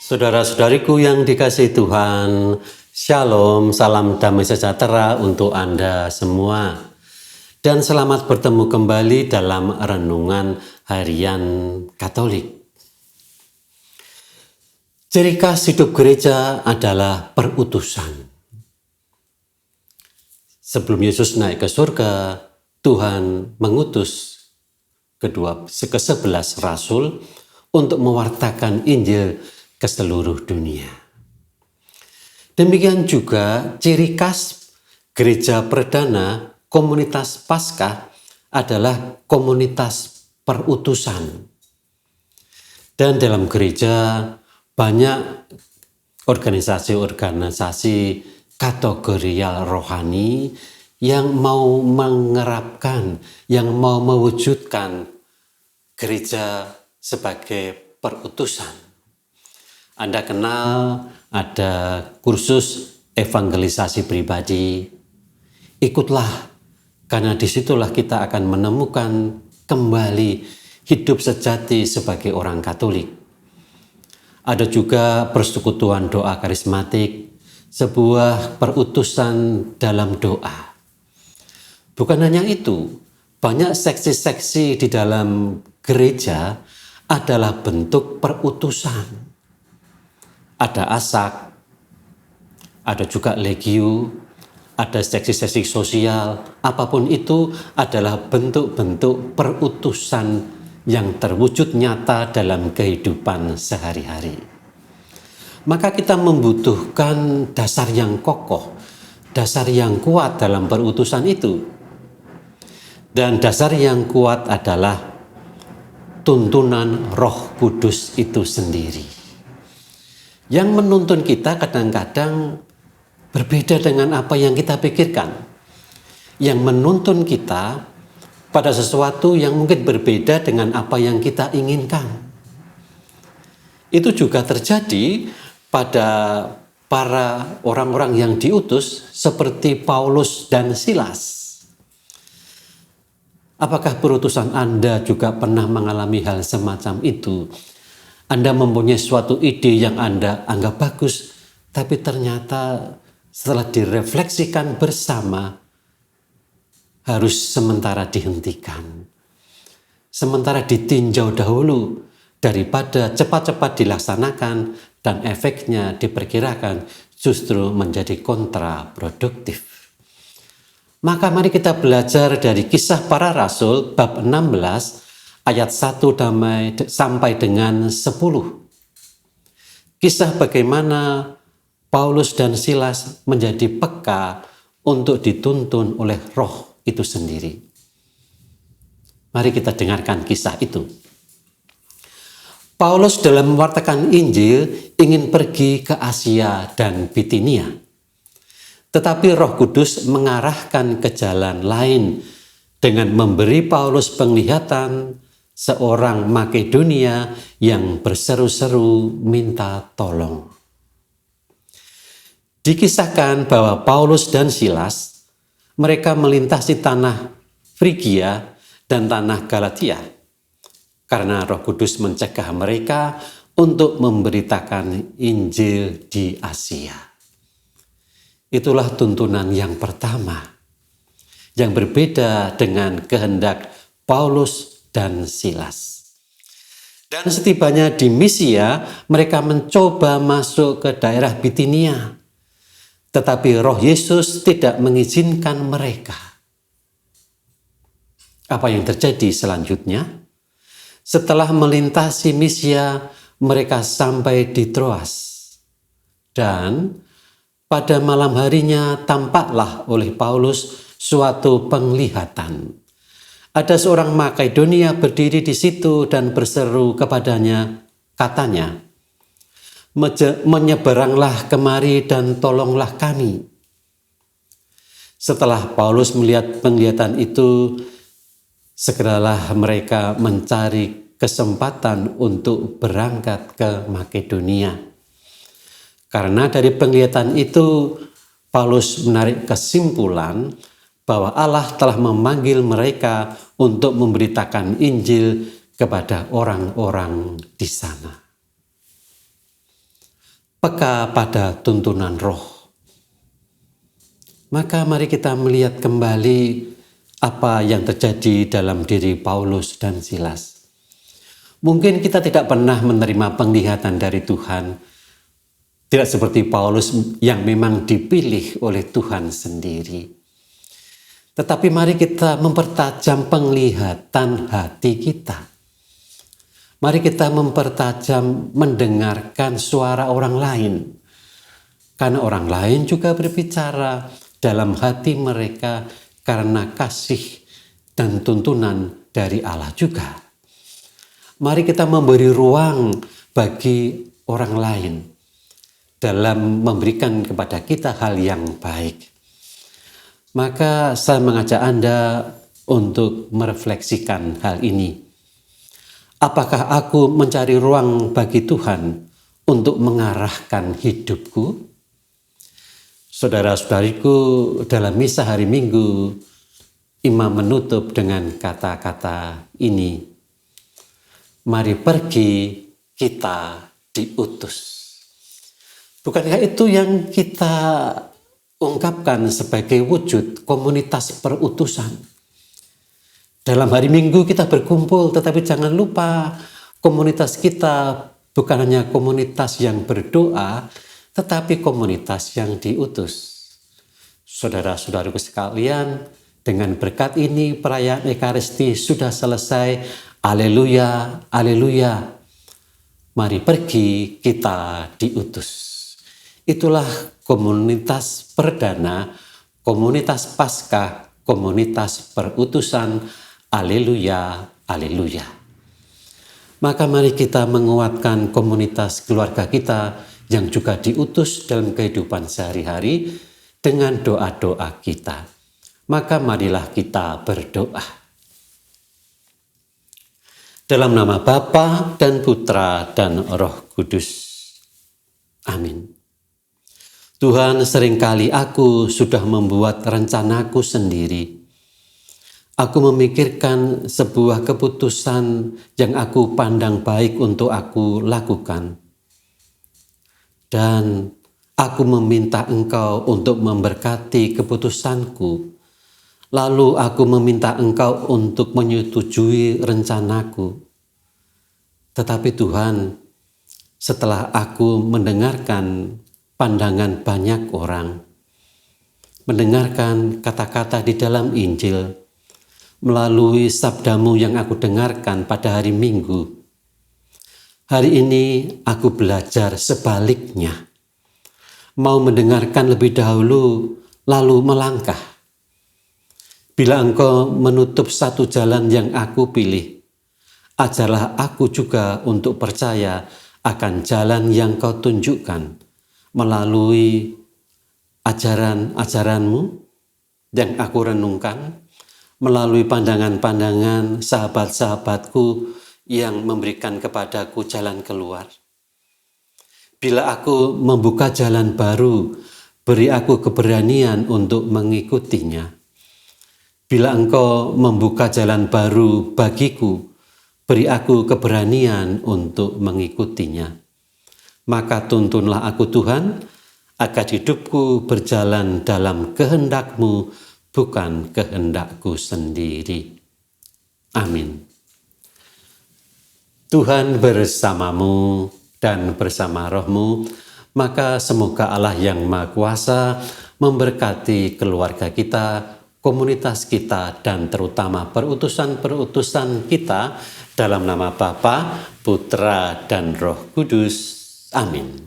Saudara-saudariku yang dikasihi Tuhan, Shalom, salam damai sejahtera untuk Anda semua. Dan selamat bertemu kembali dalam Renungan Harian Katolik. Ciri khas hidup gereja adalah perutusan. Sebelum Yesus naik ke surga, Tuhan mengutus ke-11 rasul untuk mewartakan Injil ke seluruh dunia. Demikian juga ciri khas gereja perdana komunitas Paskah adalah komunitas perutusan. Dan dalam gereja banyak organisasi-organisasi kategorial rohani yang mau mengerapkan, yang mau mewujudkan gereja sebagai perutusan. Anda kenal ada kursus evangelisasi pribadi. Ikutlah, karena disitulah kita akan menemukan kembali hidup sejati sebagai orang Katolik. Ada juga persekutuan doa karismatik, sebuah perutusan dalam doa. Bukan hanya itu, banyak seksi-seksi di dalam gereja adalah bentuk perutusan. Ada asak, ada juga legio, ada seksi-seksi sosial, apapun itu adalah bentuk-bentuk perutusan yang terwujud nyata dalam kehidupan sehari-hari. Maka kita membutuhkan dasar yang kokoh, dasar yang kuat dalam perutusan itu. Dan dasar yang kuat adalah tuntunan Roh Kudus itu sendiri. Yang menuntun kita kadang-kadang berbeda dengan apa yang kita pikirkan. Yang menuntun kita pada sesuatu yang mungkin berbeda dengan apa yang kita inginkan. Itu juga terjadi pada para orang-orang yang diutus seperti Paulus dan Silas. Apakah perutusan Anda juga pernah mengalami hal semacam itu? Anda mempunyai suatu ide yang Anda anggap bagus, tapi ternyata setelah direfleksikan bersama, harus sementara dihentikan. Sementara ditinjau dahulu, daripada cepat-cepat dilaksanakan, dan efeknya diperkirakan justru menjadi kontraproduktif. Maka mari kita belajar dari Kisah Para Rasul bab 16, ayat 1 sampai dengan 10. Kisah bagaimana Paulus dan Silas menjadi peka untuk dituntun oleh Roh itu sendiri. Mari kita dengarkan kisah itu. Paulus dalam mewartakan Injil ingin pergi ke Asia dan Bitinia. Tetapi Roh Kudus mengarahkan ke jalan lain dengan memberi Paulus penglihatan seorang Makedonia yang berseru-seru minta tolong. Dikisahkan bahwa Paulus dan Silas, mereka melintasi tanah Frigia dan tanah Galatia, karena Roh Kudus mencegah mereka untuk memberitakan Injil di Asia. Itulah tuntunan yang pertama, yang berbeda dengan kehendak Paulus dan Silas. Dan setibanya di Misia, mereka mencoba masuk ke daerah Bitinia. Tetapi Roh Yesus tidak mengizinkan mereka. Apa yang terjadi selanjutnya? Setelah melintasi Misia, mereka sampai di Troas. Dan pada malam harinya tampaklah oleh Paulus suatu penglihatan. Ada seorang Makedonia berdiri di situ dan berseru kepadanya, katanya, "Menyeberanglah kemari dan tolonglah kami." Setelah Paulus melihat penglihatan itu, segeralah mereka mencari kesempatan untuk berangkat ke Makedonia. Karena dari penglihatan itu, Paulus menarik kesimpulan bahwa Allah telah memanggil mereka untuk memberitakan Injil kepada orang-orang di sana. peka pada tuntunan roh. Maka mari kita melihat kembali apa yang terjadi dalam diri Paulus dan Silas. Mungkin kita tidak pernah menerima penglihatan dari Tuhan, tidak seperti Paulus yang memang dipilih oleh Tuhan sendiri. Tetapi mari kita mempertajam penglihatan hati kita. Mari kita mempertajam mendengarkan suara orang lain. Karena orang lain juga berbicara dalam hati mereka karena kasih dan tuntunan dari Allah juga. Mari kita memberi ruang bagi orang lain dalam memberikan kepada kita hal yang baik. Maka saya mengajak Anda untuk merefleksikan hal ini. Apakah aku mencari ruang bagi Tuhan untuk mengarahkan hidupku? Saudara-saudariku, dalam misa hari Minggu, imam menutup dengan kata-kata ini. Mari pergi, kita diutus. Bukankah itu yang kita ungkapkan sebagai wujud komunitas perutusan? Dalam hari Minggu kita berkumpul, tetapi jangan lupa komunitas kita bukan hanya komunitas yang berdoa, tetapi komunitas yang diutus. Saudara-saudaraku sekalian, dengan berkat ini perayaan Ekaristi sudah selesai. Haleluya, haleluya. Mari pergi, kita diutus. Itulah komunitas perdana, komunitas Paskah, komunitas perutusan. Haleluya, haleluya. Maka mari kita menguatkan komunitas keluarga kita yang juga diutus dalam kehidupan sehari-hari dengan doa-doa kita. Maka marilah kita berdoa. Dalam nama Bapa dan Putra dan Roh Kudus. Amin. Tuhan, seringkali aku sudah membuat rencanaku sendiri. Aku memikirkan sebuah keputusan yang aku pandang baik untuk aku lakukan. Dan aku meminta Engkau untuk memberkati keputusanku. Lalu aku meminta Engkau untuk menyetujui rencanaku. Tetapi Tuhan, setelah aku mendengarkan pandangan banyak orang, mendengarkan kata-kata di dalam Injil, melalui sabdamu yang aku dengarkan pada hari Minggu. Hari ini aku belajar sebaliknya. Mau mendengarkan lebih dahulu, lalu melangkah. Bila Engkau menutup satu jalan yang aku pilih, ajarlah aku juga untuk percaya akan jalan yang Kau tunjukkan melalui ajaran-ajaranmu yang aku renungkan, melalui pandangan-pandangan sahabat-sahabatku yang memberikan kepadaku jalan keluar. Bila aku membuka jalan baru, beri aku keberanian untuk mengikutinya. Bila Engkau membuka jalan baru bagiku, beri aku keberanian untuk mengikutinya. Maka tuntunlah aku Tuhan, agar hidupku berjalan dalam kehendak-Mu, bukan kehendakku sendiri. Amin. Tuhan bersamamu dan bersama rohmu, maka semoga Allah yang Maha Kuasa memberkati keluarga kita, komunitas kita, dan terutama perutusan-perutusan kita dalam nama Bapa, Putra, dan Roh Kudus. Amin.